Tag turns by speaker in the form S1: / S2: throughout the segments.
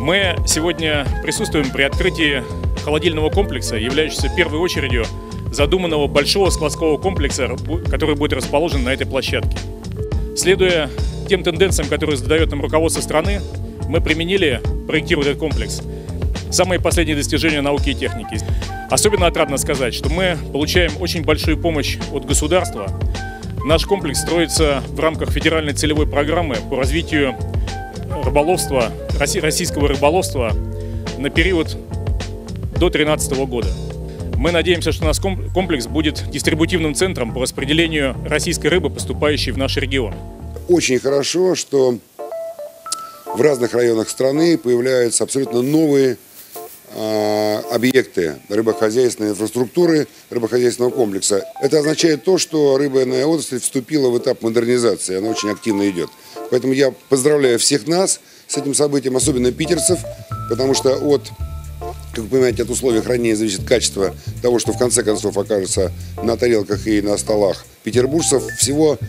S1: Мы сегодня присутствуем при открытии холодильного комплекса, являющегося первой очередью задуманного большого складского комплекса, который будет расположен на этой площадке. Следуя тем тенденциям, которые задает нам руководство страны, мы применили, проектируя этот комплекс, самые последние достижения науки и техники. Особенно отрадно сказать, что мы получаем очень большую помощь от государства. Наш комплекс строится в рамках федеральной целевой программы по развитию рыболовства, российского рыболовства на период до 2013 года. Мы надеемся, что наш комплекс будет дистрибутивным центром по распределению российской рыбы, поступающей в наш регион.
S2: Очень хорошо, что в разных районах страны появляются абсолютно новые объекты рыбохозяйственной инфраструктуры, рыбохозяйственного комплекса. Это означает то, что рыбная отрасль вступила в этап модернизации, она очень активно идет. Поэтому я поздравляю всех нас с этим событием, особенно питерцев, потому что как вы понимаете, от условий хранения зависит качество того, что в конце концов окажется на тарелках и на столах петербуржцев, всего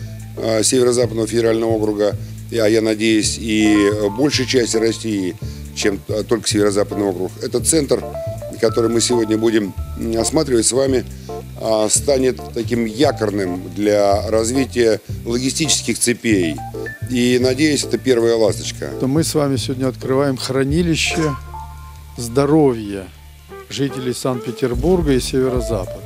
S2: Северо-Западного федерального округа, а я надеюсь, и большей части России, чем только Северо-Западный округ. Этот центр, который мы сегодня будем осматривать с вами, станет таким якорным для развития логистических цепей. И, надеюсь, это первая ласточка.
S3: Мы с вами сегодня открываем хранилище здоровья жителей Санкт-Петербурга и Северо-Запада.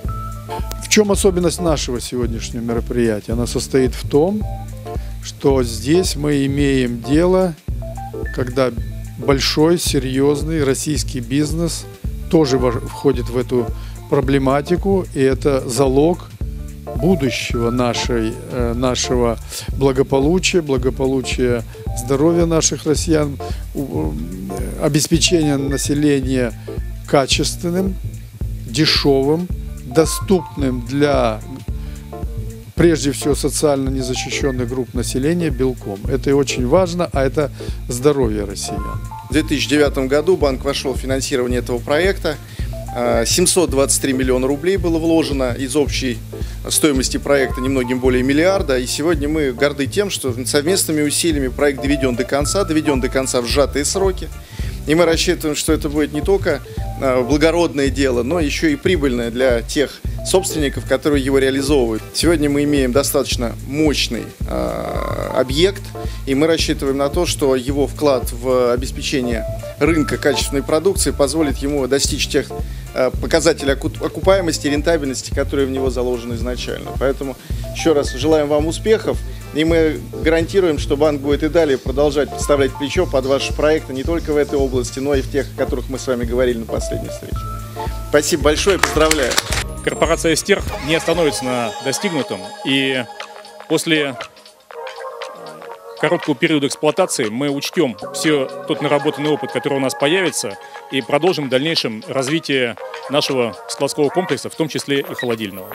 S3: В чем особенность нашего сегодняшнего мероприятия? Она состоит в том, что здесь мы имеем дело, когда большой, серьезный российский бизнес тоже входит в эту проблематику, и это залог будущего нашего благополучия, здоровья наших россиян, обеспечения населения качественным, дешевым, доступным для, прежде всего, социально незащищенных групп населения белком. Это очень важно, а это здоровье россиян.
S4: В 2009 году банк вошел в финансирование этого проекта. 723 миллиона рублей было вложено из общей стоимости проекта немногим более миллиарда. И сегодня мы горды тем, что совместными усилиями проект доведен до конца в сжатые сроки. И мы рассчитываем, что это будет не только благородное дело, но еще и прибыльное для тех собственников, которые его реализовывают. Сегодня мы имеем достаточно мощный объект, и мы рассчитываем на то, что его вклад в обеспечение рынка качественной продукции позволит ему достичь тех показателей окупаемости и рентабельности, которые в него заложены изначально. Поэтому еще раз желаем вам успехов, и мы гарантируем, что банк будет и далее продолжать подставлять плечо под ваши проекты не только в этой области, но и в тех, о которых мы с вами говорили на последней встрече. Спасибо большое, поздравляю.
S1: Корпорация «Стерх» не остановится на достигнутом, и после короткого периода эксплуатации мы учтем все тот наработанный опыт, который у нас появится, и продолжим в дальнейшем развитие нашего складского комплекса, в том числе и холодильного.